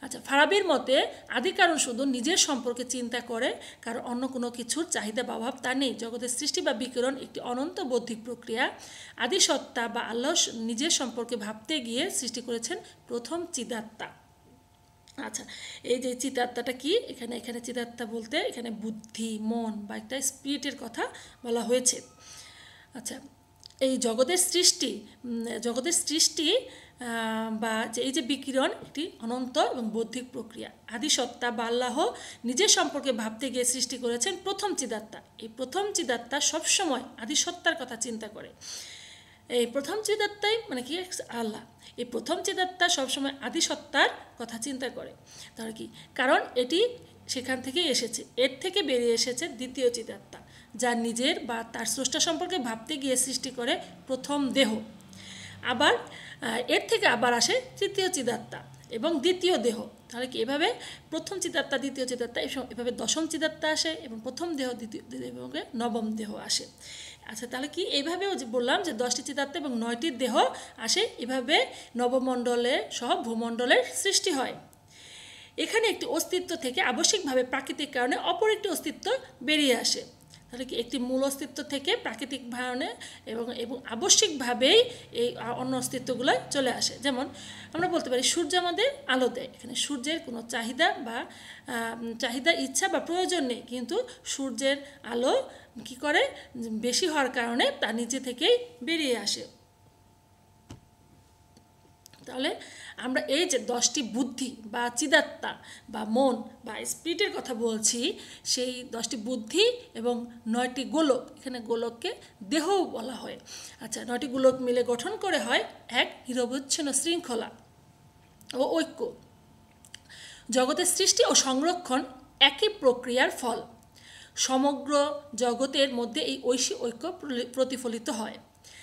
আচ্ছা, ফারাবির মতে আদি কারণ শুধু নিজের সম্পর্কে চিন্তা করে, কারণ অন্য কোনো কিছুর চাহিদা বা অভাব তা নেই। জগতের সৃষ্টি বা বিকিরণ একটি অনন্ত বৌদ্ধিক প্রক্রিয়া। আদি সত্তা বা আল্লাহ নিজের সম্পর্কে ভাবতে গিয়ে সৃষ্টি করেছেন প্রথম চিদাত্মা। আচ্ছা, এই যে চিদাত্মাটা কি, এখানে চিদাত্মা বলতে এখানে বুদ্ধি, মন বা একটা স্পিরিটের কথা বলা হয়েছে। আচ্ছা, এই জগতের সৃষ্টি বা এই যে বিকিরণ একটি অনন্ত এবং বৌদ্ধিক প্রক্রিয়া। আদি সত্তা বা আল্লাহ নিজের সম্পর্কে ভাবতে গিয়ে সৃষ্টি করেছেন প্রথম চিদাত্মা। এই প্রথম চিদাত্মা সবসময় আদি সত্তার কথা চিন্তা করে। এই প্রথম চিদাত্মাই মানে কি আল্লাহ, এই প্রথম চিদাত্মা সবসময় আদি সত্তার কথা চিন্তা করে। তাহলে কি, কারণ এটি সেখান থেকেই এসেছে, এর থেকে বেরিয়ে এসেছে দ্বিতীয় চিদাত্মা, যা নিজের বা তার স্রষ্টা সম্পর্কে ভাবতে গিয়ে সৃষ্টি করে প্রথম দেহ। আবার এর থেকে আবার আসে তৃতীয় চিদাত্মা এবং দ্বিতীয় দেহ। তাহলে কি এভাবে প্রথম চিদাত্মা, দ্বিতীয় চিদাত্মা, এভাবে দশম চিদাত্মা আসে এবং প্রথম দেহ, দ্বিতীয় এবং নবম দেহ আসে। আচ্ছা, তাহলে কি এইভাবেও যে বললাম যে 10টি চিদাত্মা এবং 9টি দেহ আসে, এভাবে নবমণ্ডলে সহ ভূমণ্ডলের সৃষ্টি হয়। এখানে একটি অস্তিত্ব থেকে আবশ্যিকভাবে প্রাকৃতিক কারণে অপর একটি অস্তিত্ব বেরিয়ে আসে। তাহলে কি একটি মূল অস্তিত্ব থেকে প্রাকৃতিক কারণে এবং আবশ্যিকভাবেই এই অন্য অস্তিত্বগুলো চলে আসে। যেমন আমরা বলতে পারি সূর্য আমাদের আলো দেয়, এখানে সূর্যের কোনো চাহিদা, ইচ্ছা বা প্রয়োজন নেই, কিন্তু সূর্যের আলো কি করে, বেশি হওয়ার কারণে তা নিজে থেকেই বেরিয়ে আসে। তাহলে আমরা এই যে 10টি বুদ্ধি বা চিদাত্মা বা মন বা স্পিরিটের কথা বলছি, সেই 10টি বুদ্ধি এবং 9টি গোলক, এখানে গোলককে দেহও বলা হয়। আচ্ছা, 9টি গোলক মিলে গঠন করে হয় এক নিরবচ্ছিন্ন শৃঙ্খলা ও ঐক্য। জগতের সৃষ্টি ও সংরক্ষণ একই প্রক্রিয়ার ফল। সমগ্র জগতের মধ্যে এই ঐক্য প্রতিফলিত হয়।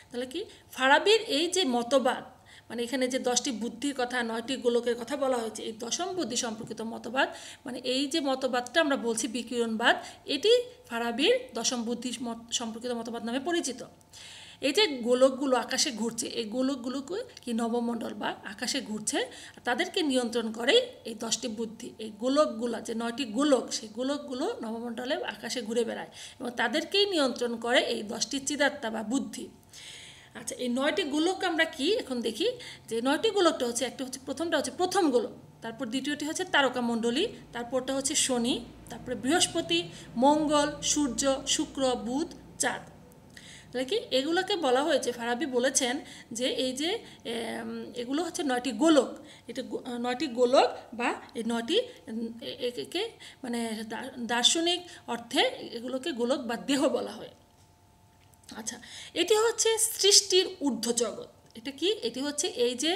তাহলে কি ফারাবির এই যে মতবাদ, মানে এখানে যে 10টি বুদ্ধির কথা, 9টি গোলকের কথা বলা হয়েছে, এই দশম বুদ্ধি সম্পর্কিত মতবাদ, মানে এই যে মতবাদটা আমরা বলছি বিকিরণবাদ, এটি ফারাবির দশম বুদ্ধি সম্পর্কিত মতবাদ নামে পরিচিত। এই যে গোলকগুলো আকাশে ঘুরছে, এই গোলকগুলোকে কি নবমণ্ডল বা আকাশে ঘুরছে, তাদেরকে নিয়ন্ত্রণ করে এই 10টি বুদ্ধি। এই গোলকগুলো যে 9টি গোলক, সেই গোলকগুলো নবমণ্ডলে আকাশে ঘুরে বেড়ায় এবং তাদেরকেই নিয়ন্ত্রণ করে এই 10টি চিদাত্মা বা বুদ্ধি। আচ্ছা, এই 9টি গোলক আমরা কি এখন দেখি, যে 9টি গোলকটা হচ্ছে, প্রথমটা হচ্ছে প্রথম গোলক, তারপর দ্বিতীয়টি হচ্ছে তারকামণ্ডলী, তারপরটা হচ্ছে শনি, তারপরে বৃহস্পতি, মঙ্গল, সূর্য, শুক্র, বুধ, চাঁদ। তাহলে কি এগুলোকে বলা হয়েছে, ফারাবি বলেছেন যে এই যে এগুলো হচ্ছে 9টি গোলক, এটা 9টি গোলক বা এই 9টি একে মানে দার্শনিক অর্থে এগুলোকে গোলক বা দেহ বলা হয়। আচ্ছা, এটি হচ্ছে সৃষ্টির ঊর্ধ্ব জগৎ। এটা কি, এটি হচ্ছে এই যে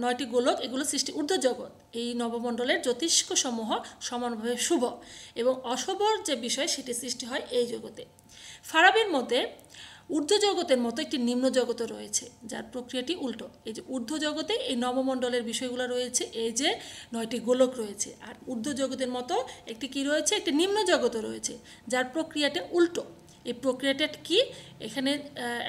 9টি গোলক, এগুলো সৃষ্টির ঊর্ধ্ব জগৎ। এই নবমণ্ডলের জ্যোতিষ্কসমূহ সমানভাবে শুভ এবং অশুভর যে বিষয় সেটি সৃষ্টি হয় এই জগতে। ফারাবির মতে ঊর্ধ্ব জগতের মতো একটি নিম্ন জগৎও রয়েছে, যার প্রক্রিয়াটি উল্টো। এই যে ঊর্ধ্ব জগতে এই নবমণ্ডলের বিষয়গুলো রয়েছে, এই যে 9টি গোলক রয়েছে, আর ঊর্ধ্ব জগতের মতো একটি কি রয়েছে, একটি নিম্ন জগৎও রয়েছে, যার প্রক্রিয়াটা উল্টো। এই প্রক্রিয়াটা কি, এখানে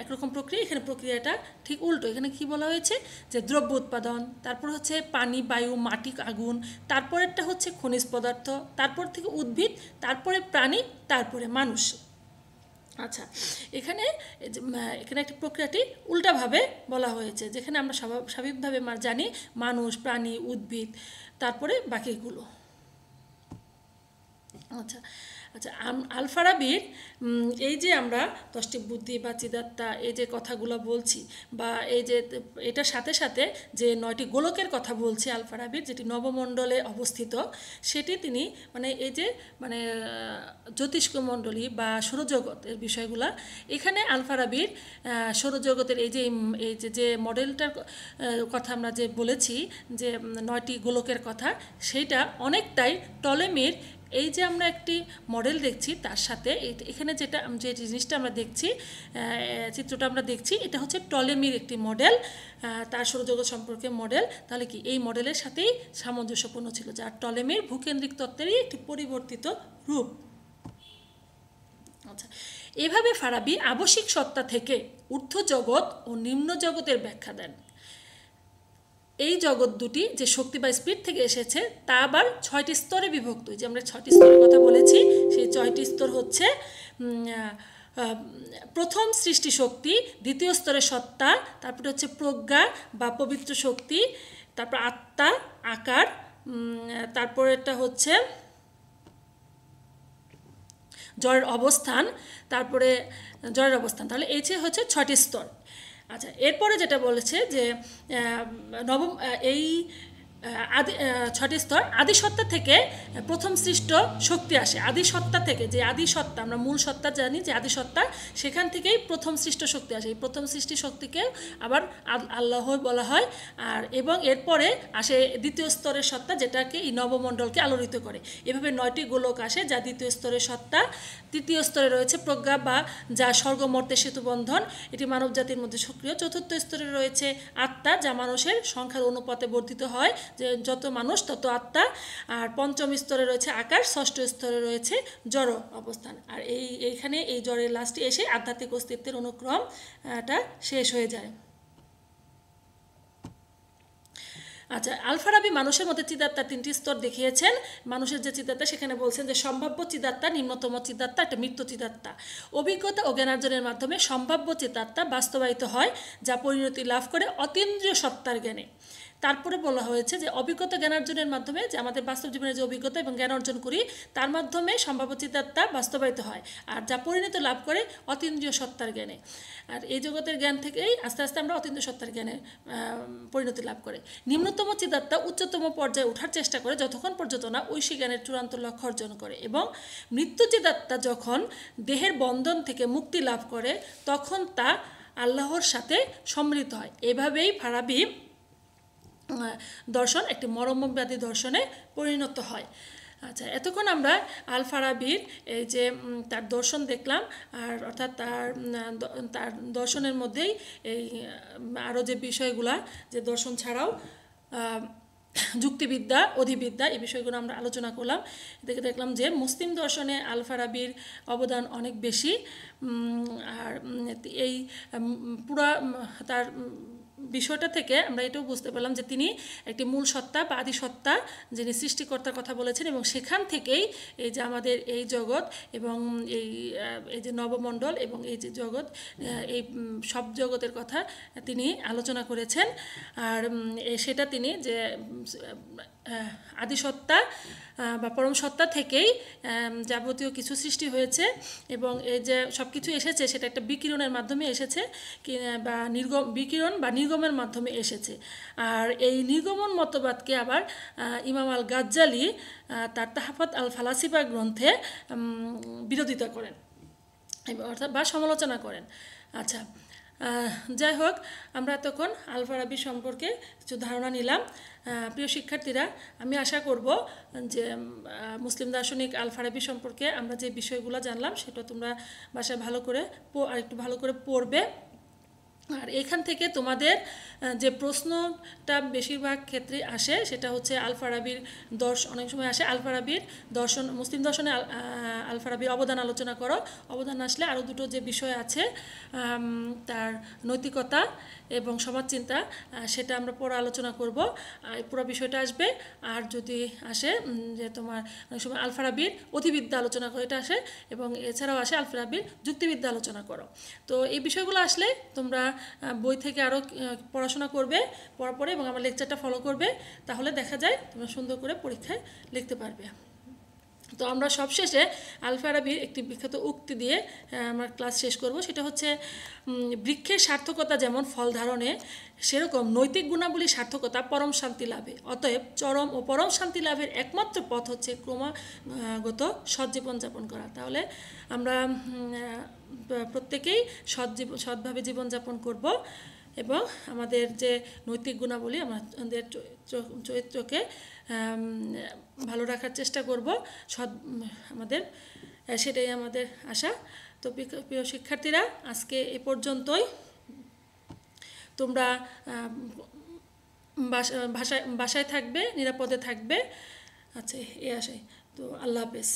একরকম প্রক্রিয়া, এখানে প্রক্রিয়াটা ঠিক উল্টো। এখানে কি বলা হয়েছে, যে দ্রব্য উৎপাদন, তারপর হচ্ছে পানি, বায়ু, মাটি, আগুন, তারপরেরটা হচ্ছে খনিজ পদার্থ, তারপর থেকে উদ্ভিদ, তারপরে প্রাণী, তারপরে মানুষ। আচ্ছা, এখানে একটি প্রক্রিয়াটি উল্টাভাবে বলা হয়েছে, যেখানে আমরা স্বাভাবিকভাবে জানি মানুষ, প্রাণী, উদ্ভিদ, তারপরে বাকিগুলো। আচ্ছা আচ্ছা আল ফারাবির এই যে আমরা 10টি বুদ্ধি বা চিদাত্তা এই যে কথাগুলো বলছি, বা এই যে এটার সাথে সাথে যে 9টি গোলকের কথা বলছি আল ফারাবির, যেটি নবমণ্ডলে অবস্থিত, সেটি তিনি মানে এই যে মানে জ্যোতিষ্কমণ্ডলী বা সৌরজগতের বিষয়গুলা এখানে আল ফারাবির সৌরজগতের এই যে যে মডেলটার কথা আমরা যে বলেছি যে 9টি গোলকের কথা, সেইটা অনেকটাই টলেমির এই যে আমরা একটি মডেল দেখছি তার সাথে এখানে যে জিনিসটা আমরা দেখছি, চিত্রটা আমরা দেখছি, এটা হচ্ছে টলেমির একটি মডেল, তার সৌরজগৎ সম্পর্কে মডেল। তাহলে কি এই মডেলের সাথেই সামঞ্জস্যপূর্ণ ছিল, যা টলেমির ভূকেন্দ্রিক তত্ত্বেরই একটি পরিবর্তিত রূপ। আচ্ছা, এভাবে ফারাবি আবশ্যিক সত্তা থেকে ঊর্ধ্ব জগৎ ও নিম্ন জগতের ব্যাখ্যা দেন। এই জগৎ দুটি যে শক্তি বা স্পিড থেকে এসেছে তা আবার 6টি স্তরে বিভক্ত। যে আমরা 6টি স্তরের কথা বলেছি, সেই 6টি স্তর হচ্ছে প্রথম সৃষ্টি শক্তি, দ্বিতীয় স্তরে সত্তা, তারপরে হচ্ছে প্রজ্ঞা বা পবিত্র শক্তি, তারপর আত্মা, আকার, তারপরেরটা হচ্ছে জড়ের অবস্থান, তারপরে জড়ের অবস্থান। তাহলে এই যে হচ্ছে 6টি স্তর। আচ্ছা, এরপরে যেটা বলেছে যে নবম এই 6টি স্তর আদিসত্তা থেকে প্রথম সৃষ্ট শক্তি আসে। আদিসত্তা থেকে, যে আদিসত্তা আমরা মূল সত্তা জানি যে আদিসত্তা, সেখান থেকেই প্রথম সৃষ্ট শক্তি আসে। এই প্রথম সৃষ্টি শক্তিকে আবার আল্লাহ বলা হয়। আর এবং এরপরে আসে দ্বিতীয় স্তরের সত্তা, যেটাকে এই নবমণ্ডলকে আলোড়িত করে। এভাবে 9টি গোলক আসে, যা দ্বিতীয় স্তরের সত্তা। তৃতীয় স্তরে রয়েছে প্রজ্ঞা বা যা স্বর্গমর্তের সেতুবন্ধন, এটি মানব জাতির মধ্যে সক্রিয়। চতুর্থ স্তরে রয়েছে আত্মা, যা মানুষের সংখ্যার অনুপাতে বর্ধিত হয়, যে যত মানুষ তত আত্মা। আর পঞ্চম স্তরে রয়েছে আকার, ষষ্ঠ স্তরে রয়েছে জড় অবস্থান। আর এইখানে এই জড়ের লাস্টে এসে আধ্যাত্মিক অস্তিত্বের অনুক্রমটা শেষ হয়ে যায়। আচ্ছা, আল ফারাবি মানুষের মধ্যে চিদাত্তার 3টি স্তর দেখিয়েছেন। মানুষের যে চিদাত্তা, সেখানে বলছেন যে সম্ভাব্য চিদাত্তা, নিম্নতম চিদাত্তা, একটা মৃত্যু চিদাত্তা। অভিজ্ঞতা ও জ্ঞানার্জনের মাধ্যমে সম্ভাব্য চিদাত্তা বাস্তবায়িত হয়, যা পরিণতি লাভ করে অতীন্দ্রিয় সত্তার জ্ঞানে। তারপরে বলা হয়েছে যে অভিজ্ঞতা জ্ঞানার্জনের মাধ্যমে, যে আমাদের বাস্তব জীবনে যে অভিজ্ঞতা এবং জ্ঞান অর্জন করি, তার মাধ্যমে সম্ভাব্য চিদাত্তা বাস্তবায়িত হয়, আর যা পরিণতি লাভ করে অতীন্দ্রিয় সত্তার জ্ঞানে। আর এই জগতের জ্ঞান থেকেই আস্তে আস্তে আমরা অতীন্দ্রিয় সত্তার জ্ঞানে পরিণতি লাভ করে। নিম্নতম চিদাত্তা উচ্চতম পর্যায়ে ওঠার চেষ্টা করে যতক্ষণ পর্যন্ত না ঐশী জ্ঞানের চূড়ান্ত লক্ষ্য অর্জন করে। এবং মৃত্যু চিদাত্তা যখন দেহের বন্ধন থেকে মুক্তি লাভ করে, তখন তা আল্লাহর সাথে সম্মিলিত হয়। এভাবেই ফারাবি দর্শন একটি মরমব্যাধি দর্শনে পরিণত হয়। আচ্ছা, এতক্ষণ আমরা আল ফারাবির এই যে তার দর্শন দেখলাম, আর অর্থাৎ তার দর্শনের মধ্যেই এই আরও যে বিষয়গুলা, যে দর্শন ছাড়াও যুক্তিবিদ্যা, অধিবিদ্যা, এই বিষয়গুলো আমরা আলোচনা করলাম। দেখলাম যে মুসলিম দর্শনে আল ফারাবির অবদান অনেক বেশি। আর এই পুরা তার বিষয়টা থেকে আমরা এটাও বুঝতে পারলাম যে তিনি একটি মূল সত্তা বা আদি সত্তা, যিনি সৃষ্টিকর্তার কথা বলেছেন, এবং সেখান থেকেই এই যে আমাদের এই জগৎ এবং এই যে নবমণ্ডল এবং এই যে জগৎ, এই সব জগতের কথা তিনি আলোচনা করেছেন। আর সেটা তিনি যে আদিসত্তা বা পরম সত্তা থেকেই যাবতীয় কিছু সৃষ্টি হয়েছে, এবং এই যে সব কিছু এসেছে সেটা একটা বিকিরণের মাধ্যমে এসেছে, বা বিকিরণ বা নির্গমের মাধ্যমে এসেছে। আর এই নির্গমন মতবাদকে আবার ইমাম আল গাজ্জালি তার তাহফাত আল ফালাসিফা গ্রন্থে বিরোধিতা করেন, অর্থাৎ বা সমালোচনা করেন। আচ্ছা, যাই হোক, আমরা তখন আল ফারাবি সম্পর্কে কিছু ধারণা নিলাম। প্রিয় শিক্ষার্থীরা, আমি আশা করব যে মুসলিম দার্শনিক আল ফারাবি সম্পর্কে আমরা যে বিষয়গুলো জানলাম সেটা তোমরা বাসায় ভালো করে আর একটু ভালো করে পড়বে। আর এখান থেকে তোমাদের যে প্রশ্নটা বেশিরভাগ ক্ষেত্রে আসে সেটা হচ্ছে আল ফারাবির অনেক সময় আসে আল ফারাবির দর্শন, মুসলিম দর্শনে আল ফারাবির অবদান আলোচনা করো। অবদান আসলে আরও দুটো যে বিষয় আছে, তার নৈতিকতা এবং সমাজচিন্তা, সেটা আমরা পরে আলোচনা করব। পুরো বিষয়টা আসবে। আর যদি আসে যে তোমার অনেক সময় আল ফারাবির অধিবিদ্যা আলোচনা করো, এটা আসে, এবং এছাড়াও আসে আল ফারাবির যুক্তিবিদ্যা আলোচনা করো। তো এই বিষয়গুলো আসলে তোমরা বই থেকে আরও পড়াশোনা করবে, পড়ার পরে এবং আমার লেকচারটা ফলো করবে, তাহলে দেখা যায় তোমরা সুন্দর করে পরীক্ষায় লিখতে পারবে। তো আমরা সবশেষে আল ফারাবির একটি বিখ্যাত উক্তি দিয়ে আমার ক্লাস শেষ করব। সেটা হচ্ছে বৃক্ষের সার্থকতা যেমন ফল ধারণে, সেরকম নৈতিক গুণাবলী সার্থকতা পরম শান্তি লাভে। অতএব চরম ও পরম শান্তি লাভের একমাত্র পথ হচ্ছে ক্রমাগত সৎ জীবনযাপন করা। তাহলে আমরা প্রত্যেকেই সৎভাবে জীবনযাপন করব এবং আমাদের যে নৈতিক গুণাবলী, আমাদের চরিত্রকে ভালো রাখার চেষ্টা করব, আমাদের সেটাই আমাদের আশা। তো প্রিয় শিক্ষার্থীরা, আজকে এ পর্যন্তই। তোমরা বাসায় থাকবে, নিরাপদে থাকবে। আচ্ছা, এই আশায়। তো আল্লাহ হাফেজ।